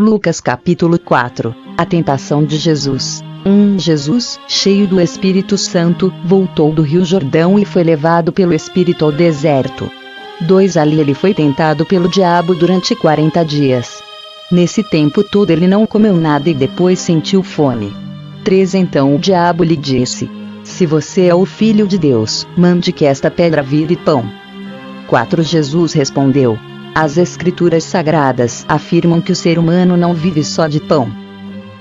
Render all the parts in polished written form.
Lucas capítulo 4. A tentação de Jesus. Jesus, cheio do Espírito Santo, voltou do Rio Jordão e foi levado pelo Espírito ao deserto. 2 Ali ele foi tentado pelo diabo durante 40 dias. Nesse tempo todo ele não comeu nada e depois sentiu fome. 3 Então o diabo lhe disse: se você é o Filho de Deus, mande que esta pedra vire pão. 4 Jesus respondeu: as Escrituras Sagradas afirmam que o ser humano não vive só de pão.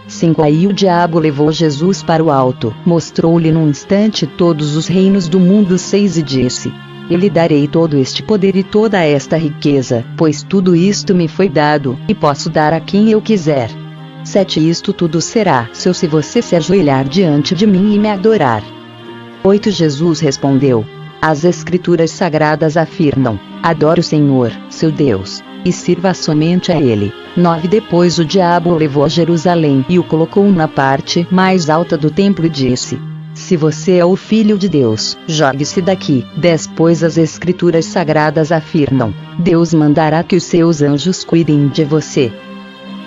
5 Aí o diabo levou Jesus para o alto, mostrou-lhe num instante todos os reinos do mundo. 6 E disse: eu lhe darei todo este poder e toda esta riqueza, pois tudo isto me foi dado, e posso dar a quem eu quiser. 7 Isto tudo será seu se você se ajoelhar diante de mim e me adorar. 8 Jesus respondeu: as Escrituras Sagradas afirmam: adore o Senhor, seu Deus, e sirva somente a Ele. 9 Depois o diabo o levou a Jerusalém e o colocou na parte mais alta do templo e disse: se você é o Filho de Deus, jogue-se daqui. 10 Pois as Escrituras Sagradas afirmam: Deus mandará que os seus anjos cuidem de você.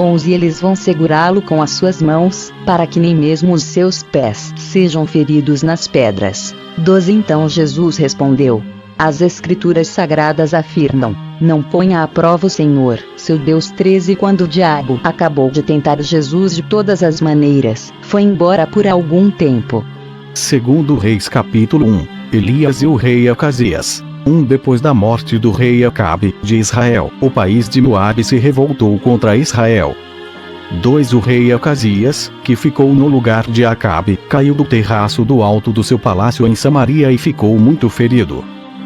11 Eles vão segurá-lo com as suas mãos, para que nem mesmo os seus pés sejam feridos nas pedras. 12 Então Jesus respondeu: as Escrituras Sagradas afirmam: não ponha à prova o Senhor, seu Deus. 13 Quando o diabo acabou de tentar Jesus de todas as maneiras, foi embora por algum tempo. Segundo Reis capítulo 1. Elias e o rei Acasias. Depois da morte do rei Acabe, de Israel, o país de Moabe se revoltou contra Israel. 2 O rei Acasias, que ficou no lugar de Acabe, caiu do terraço do alto do seu palácio em Samaria e ficou muito ferido.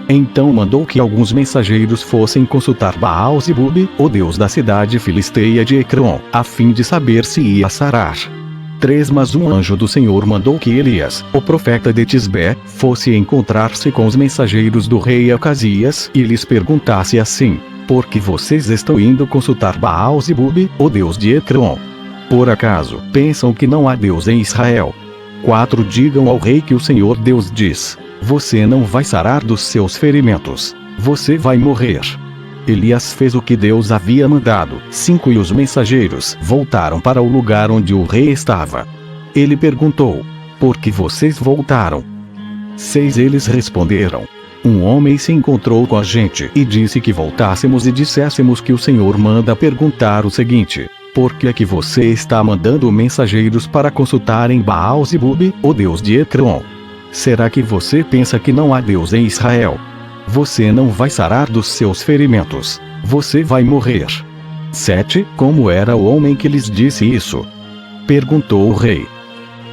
Então mandou que alguns mensageiros fossem consultar Baal-zebub, o deus da cidade filisteia de Ecrom, a fim de saber se ia sarar. 3 Mas um anjo do Senhor mandou que Elias, o profeta de Tisbé, fosse encontrar-se com os mensageiros do rei Acasias e lhes perguntasse assim: por que vocês estão indo consultar Baal-zebub, o deus de Ecrom? Por acaso pensam que não há Deus em Israel? 4 Digam ao rei que o Senhor Deus diz: você não vai sarar dos seus ferimentos. Você vai morrer. Elias fez o que Deus havia mandado. 5 E os mensageiros voltaram para o lugar onde o rei estava. Ele perguntou: por que vocês voltaram? 6 Eles responderam: um homem se encontrou com a gente e disse que voltássemos e disséssemos que o Senhor manda perguntar o seguinte: por que é que você está mandando mensageiros para consultarem Baal-zebub, o deus de Ecrom? Será que você pensa que não há Deus em Israel? Você não vai sarar dos seus ferimentos. Você vai morrer. 7 Como era o homem que lhes disse isso? Perguntou o rei.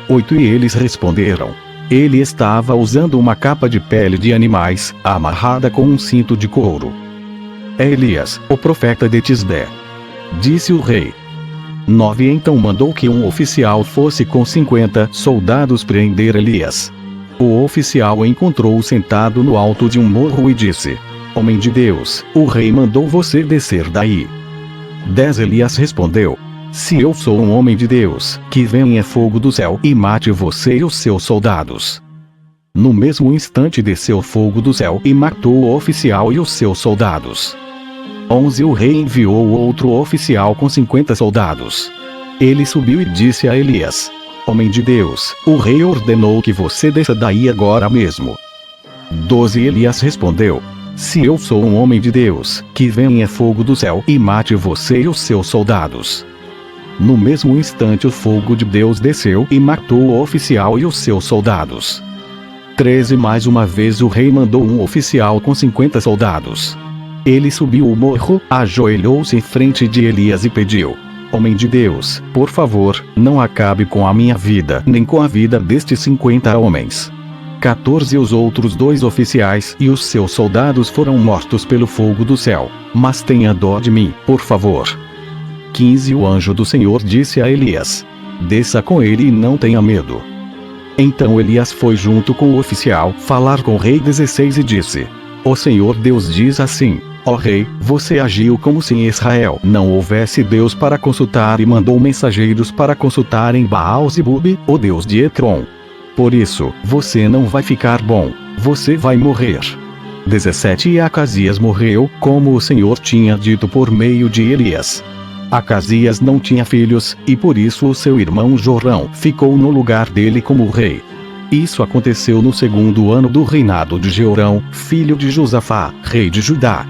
8 E eles responderam: ele estava usando uma capa de pele de animais, amarrada com um cinto de couro. É Elias, o profeta de Tisbé. Disse o rei. 9 Então mandou que um oficial fosse com 50 soldados prender Elias. O oficial o encontrou sentado no alto de um morro e disse: homem de Deus, o rei mandou você descer daí. 10 Elias respondeu: se eu sou um homem de Deus, que venha fogo do céu e mate você e os seus soldados. No mesmo instante desceu fogo do céu e matou o oficial e os seus soldados. 11 O rei enviou outro oficial com 50 soldados. Ele subiu e disse a Elias: homem de Deus, o rei ordenou que você desça daí agora mesmo. 12 Elias respondeu: se eu sou um homem de Deus, que venha fogo do céu e mate você e os seus soldados. No mesmo instante o fogo de Deus desceu e matou o oficial e os seus soldados. 13 Mais uma vez o rei mandou um oficial com 50 soldados. Ele subiu o morro, ajoelhou-se em frente de Elias e pediu: homem de Deus, por favor, não acabe com a minha vida nem com a vida destes 50 homens. 14 Os outros 2 oficiais e os seus soldados foram mortos pelo fogo do céu, mas tenha dó de mim, por favor. 15 O anjo do Senhor disse a Elias: desça com ele e não tenha medo. Então Elias foi junto com o oficial falar com o rei. 16 E disse: o Senhor Deus diz assim: ó rei, você agiu como se em Israel não houvesse Deus para consultar e mandou mensageiros para consultarem Baal-zebub, o deus de Ecrom. Por isso, você não vai ficar bom, você vai morrer. 17 E Acasias morreu, como o Senhor tinha dito por meio de Elias. Acasias não tinha filhos, e por isso o seu irmão Jorão ficou no lugar dele como rei. Isso aconteceu no 2º ano do reinado de Jeorão, filho de Josafá, rei de Judá.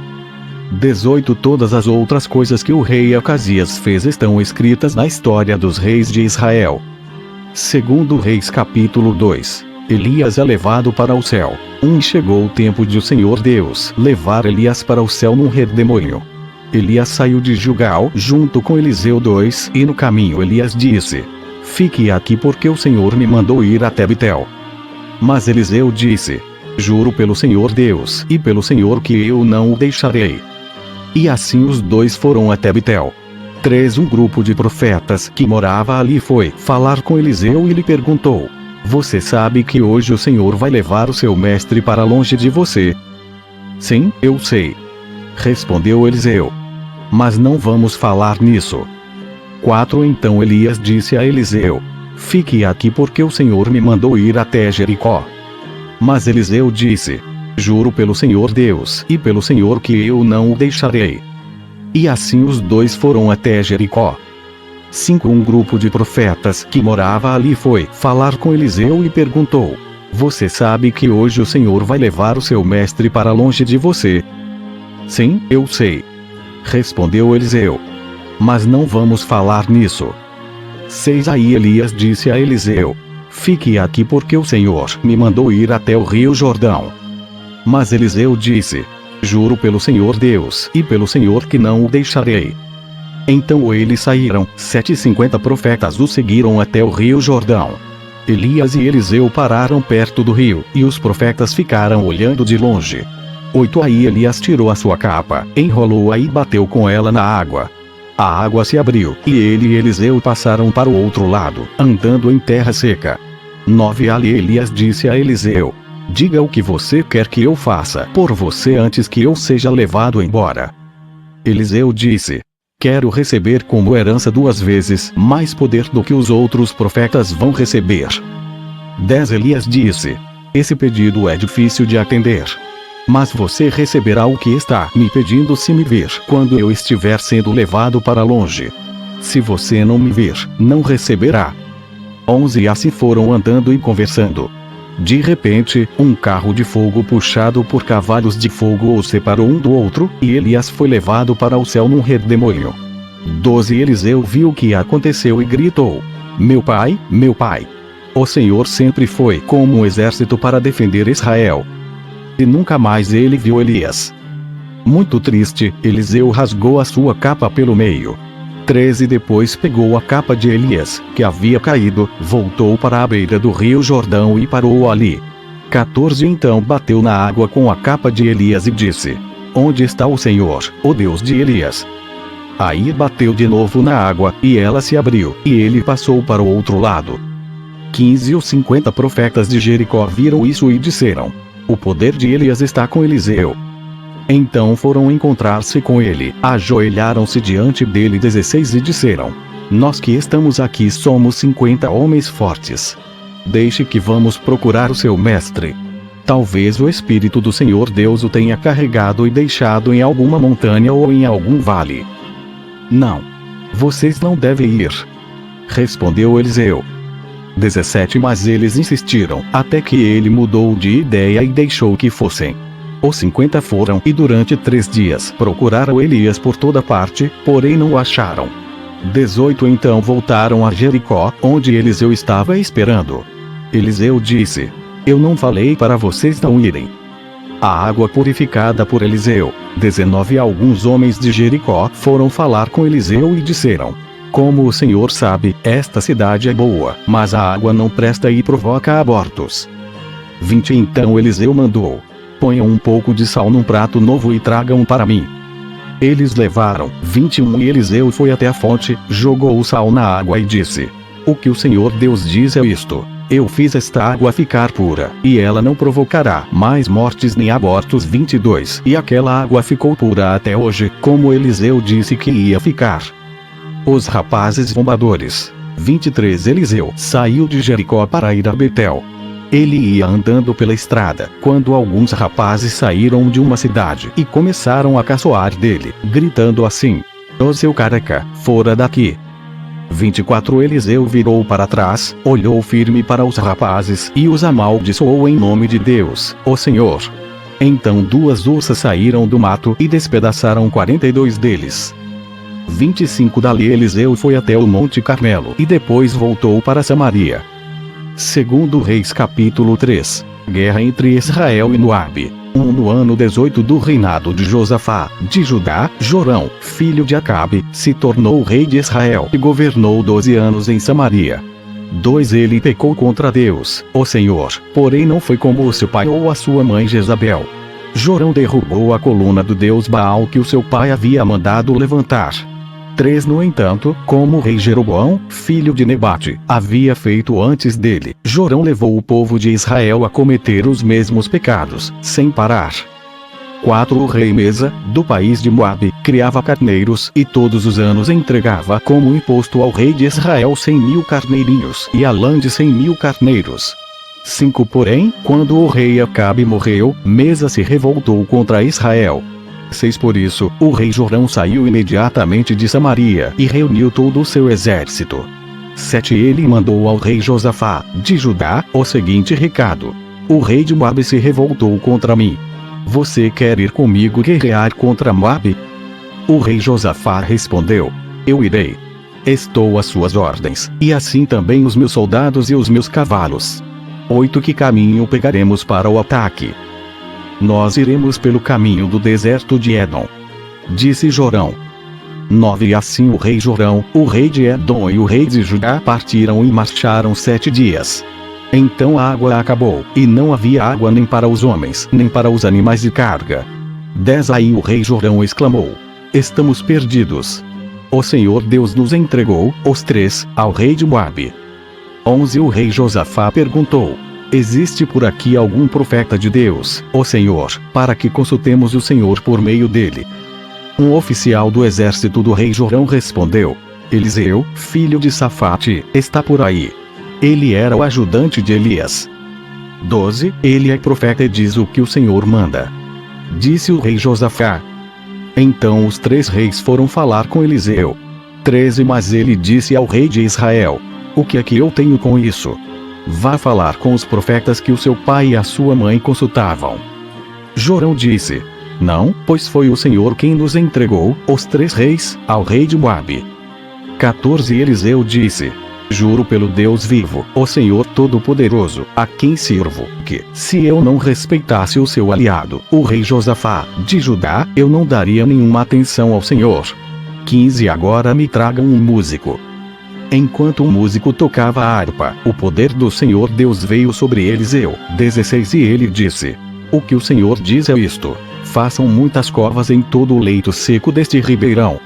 18 Todas as outras coisas que o rei Acasias fez estão escritas na história dos reis de Israel. 2 Reis capítulo 2. Elias é levado para o céu. Chegou o tempo de o Senhor Deus levar Elias para o céu num redemoinho. Elias saiu de Gilgal junto com Eliseu 2, e no caminho Elias disse: Fique aqui porque o Senhor me mandou ir até Betel. Mas Eliseu disse: Juro pelo Senhor Deus e pelo Senhor que eu não o deixarei. E assim os dois foram até Betel. 3 Um grupo de profetas que morava ali foi falar com Eliseu e lhe perguntou: Você sabe que hoje o Senhor vai levar o seu mestre para longe de você? Sim, eu sei. Respondeu Eliseu. Mas não vamos falar nisso. 4 Então Elias disse a Eliseu: Fique aqui porque o Senhor me mandou ir até Jericó. Mas Eliseu disse: Juro pelo Senhor Deus e pelo Senhor que eu não o deixarei. E assim os dois foram até Jericó. 5 Um grupo de profetas que morava ali foi falar com Eliseu e perguntou: Você sabe que hoje o Senhor vai levar o seu mestre para longe de você? Sim, eu sei. Respondeu Eliseu. Mas não vamos falar nisso. 6 Aí Elias disse a Eliseu: Fique aqui porque o Senhor me mandou ir até o rio Jordão. Mas Eliseu disse: Juro pelo Senhor Deus e pelo Senhor que não o deixarei. Então eles saíram, 750 profetas o seguiram até o rio Jordão. Elias e Eliseu pararam perto do rio, e os profetas ficaram olhando de longe. 8 Aí Elias tirou a sua capa, enrolou-a e bateu com ela na água. A água se abriu, e ele e Eliseu passaram para o outro lado, andando em terra seca. 9 Ali Elias disse a Eliseu: Diga o que você quer que eu faça por você antes que eu seja levado embora. Eliseu disse: Quero receber como herança 2 vezes mais poder do que os outros profetas vão receber. 10 Elias disse: Esse pedido é difícil de atender. Mas você receberá o que está me pedindo se me vir quando eu estiver sendo levado para longe. Se você não me vir, não receberá. 11 E assim foram andando e conversando. De repente, um carro de fogo puxado por cavalos de fogo os separou um do outro, e Elias foi levado para o céu num redemoinho. 12 Eliseu viu o que aconteceu e gritou: Meu pai, meu pai! O Senhor sempre foi como um exército para defender Israel. E nunca mais ele viu Elias. Muito triste, Eliseu rasgou a sua capa pelo meio. 13 Depois pegou a capa de Elias, que havia caído, voltou para a beira do rio Jordão e parou ali. 14 Então bateu na água com a capa de Elias e disse: Onde está o Senhor, o Deus de Elias? Aí bateu de novo na água, e ela se abriu, e ele passou para o outro lado. 15 Os 50 profetas de Jericó viram isso e disseram: O poder de Elias está com Eliseu. Então foram encontrar-se com ele, ajoelharam-se diante dele 16 e disseram: Nós que estamos aqui somos 50 homens fortes. Deixe que vamos procurar o seu mestre. Talvez o Espírito do Senhor Deus o tenha carregado e deixado em alguma montanha ou em algum vale. Não. Vocês não devem ir. Respondeu Eliseu. 17 Mas eles insistiram, até que ele mudou de ideia e deixou que fossem. Os 50 foram e durante 3 dias procuraram Elias por toda parte, porém não o acharam. 18 Então voltaram a Jericó, onde Eliseu estava esperando. Eliseu disse: Eu não falei para vocês não irem. A água purificada por Eliseu. 19 Alguns homens de Jericó foram falar com Eliseu e disseram: Como o Senhor sabe, esta cidade é boa, mas a água não presta e provoca abortos. 20 Então Eliseu mandou: Ponham um pouco de sal num prato novo e tragam para mim. Eles levaram. 21 E Eliseu foi até a fonte, jogou o sal na água e disse: O que o Senhor Deus diz é isto: Eu fiz esta água ficar pura, e ela não provocará mais mortes nem abortos. 22 E aquela água ficou pura até hoje, como Eliseu disse que ia ficar. Os rapazes zombadores. 23 Eliseu saiu de Jericó para ir a Betel. Ele ia andando pela estrada, quando alguns rapazes saíram de uma cidade e começaram a caçoar dele, gritando assim: Ô seu careca, fora daqui. 24 Eliseu virou para trás, olhou firme para os rapazes e os amaldiçoou em nome de Deus, o Senhor. Então 2 ursas saíram do mato e despedaçaram 42 deles. 25 Dali Eliseu foi até o Monte Carmelo e depois voltou para Samaria. Segundo Reis capítulo 3. Guerra entre Israel e Moabe. No ano 18 do reinado de Josafá, de Judá, Jorão, filho de Acabe, se tornou rei de Israel e governou 12 anos em Samaria. 2 Ele pecou contra Deus, o Senhor, porém não foi como o seu pai ou a sua mãe Jezabel. Jorão derrubou a coluna do deus Baal que o seu pai havia mandado levantar. 3 No entanto, como o rei Jeroboão, filho de Nebate, havia feito antes dele, Jorão levou o povo de Israel a cometer os mesmos pecados, sem parar. 4 O rei Mesa, do país de Moabe, criava carneiros e todos os anos entregava como imposto ao rei de Israel 100.000 carneirinhos e a lã de 100.000 carneiros. 5 Porém, quando o rei Acabe morreu, Mesa se revoltou contra Israel. 6 Por isso, o rei Jorão saiu imediatamente de Samaria e reuniu todo o seu exército. 7 Ele mandou ao rei Josafá, de Judá, o seguinte recado: o rei de Moabe se revoltou contra mim. Você quer ir comigo guerrear contra Moabe? O rei Josafá respondeu: eu irei. Estou às suas ordens, e assim também os meus soldados e os meus cavalos. 8 Que caminho pegaremos para o ataque? Nós iremos pelo caminho do deserto de Edom, disse Jorão. 9 Assim o rei Jorão, o rei de Edom e o rei de Judá partiram e marcharam 7 dias. Então a água acabou, e não havia água nem para os homens, nem para os animais de carga. 10 Aí o rei Jorão exclamou: estamos perdidos. O Senhor Deus nos entregou, os 3, ao rei de Moabe. 11 O rei Josafá perguntou: existe por aqui algum profeta de Deus, o Senhor, para que consultemos o Senhor por meio dele? Um oficial do exército do rei Jorão respondeu: Eliseu, filho de Safate, está por aí. Ele era o ajudante de Elias. 12 Ele é profeta e diz o que o Senhor manda. Disse o rei Josafá. Então os 3 reis foram falar com Eliseu. 13 Mas ele disse ao rei de Israel: o que é que eu tenho com isso? Vá falar com os profetas que o seu pai e a sua mãe consultavam. Jorão disse: não, pois foi o Senhor quem nos entregou, os 3 reis, ao rei de Moabe. 14 Eliseu disse: juro pelo Deus vivo, o Senhor Todo-Poderoso, a quem sirvo, que, se eu não respeitasse o seu aliado, o rei Josafá, de Judá, eu não daria nenhuma atenção ao Senhor. 15 Agora me tragam um músico. Enquanto o músico tocava a harpa, o poder do Senhor Deus veio sobre Eliseu. 16 E ele disse: o que o Senhor diz é isto: façam muitas covas em todo o leito seco deste ribeirão.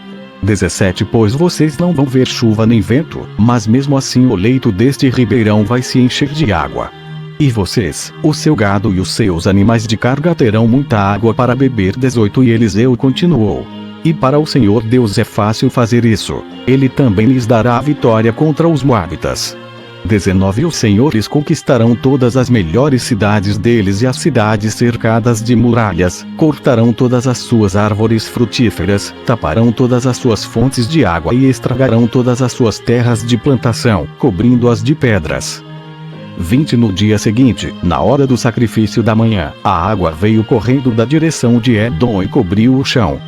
17 Pois vocês não vão ver chuva nem vento, mas mesmo assim o leito deste ribeirão vai se encher de água. E vocês, o seu gado e os seus animais de carga terão muita água para beber. 18 E Eliseu continuou: e para o Senhor Deus é fácil fazer isso. Ele também lhes dará a vitória contra os moabitas. 19 Os senhores conquistarão todas as melhores cidades deles e as cidades cercadas de muralhas, cortarão todas as suas árvores frutíferas, taparão todas as suas fontes de água e estragarão todas as suas terras de plantação, cobrindo-as de pedras. 20 No dia seguinte, na hora do sacrifício da manhã, a água veio correndo da direção de Edom e cobriu o chão.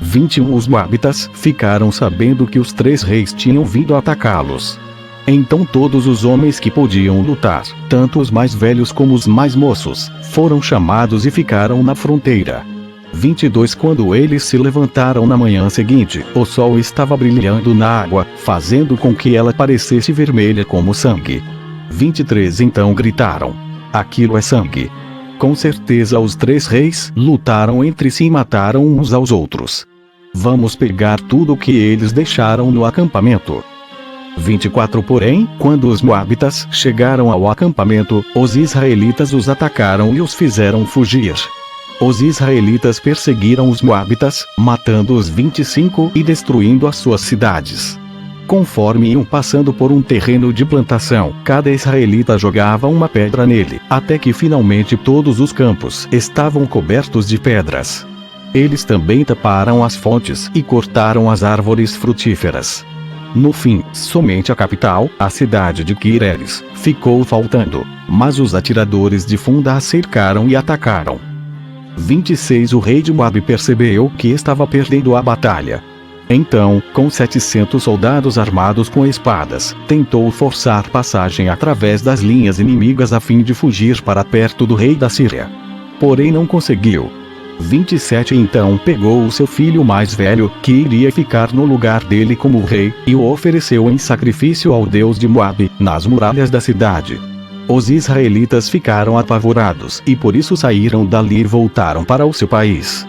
21 Os moabitas ficaram sabendo que os 3 reis tinham vindo atacá-los. Então todos os homens que podiam lutar, tanto os mais velhos como os mais moços, foram chamados e ficaram na fronteira. 22 Quando eles se levantaram na manhã seguinte, o sol estava brilhando na água, fazendo com que ela parecesse vermelha como sangue. 23 Então gritaram: aquilo é sangue. Com certeza os 3 reis lutaram entre si e mataram uns aos outros. Vamos pegar tudo o que eles deixaram no acampamento. 24 Porém, quando os moabitas chegaram ao acampamento, os israelitas os atacaram e os fizeram fugir. Os israelitas perseguiram os moabitas, matando os 25 e destruindo as suas cidades. Conforme iam passando por um terreno de plantação, cada israelita jogava uma pedra nele, até que finalmente todos os campos estavam cobertos de pedras. Eles também taparam as fontes e cortaram as árvores frutíferas. No fim, somente a capital, a cidade de Quireres, ficou faltando, mas os atiradores de Funda a cercaram e atacaram. 26 O rei de Moabe percebeu que estava perdendo a batalha. Então, com 700 soldados armados com espadas, tentou forçar passagem através das linhas inimigas a fim de fugir para perto do rei da Síria. Porém não conseguiu. 27 Então pegou o seu filho mais velho, que iria ficar no lugar dele como rei, e o ofereceu em sacrifício ao deus de Moabe, nas muralhas da cidade. Os israelitas ficaram apavorados e por isso saíram dali e voltaram para o seu país.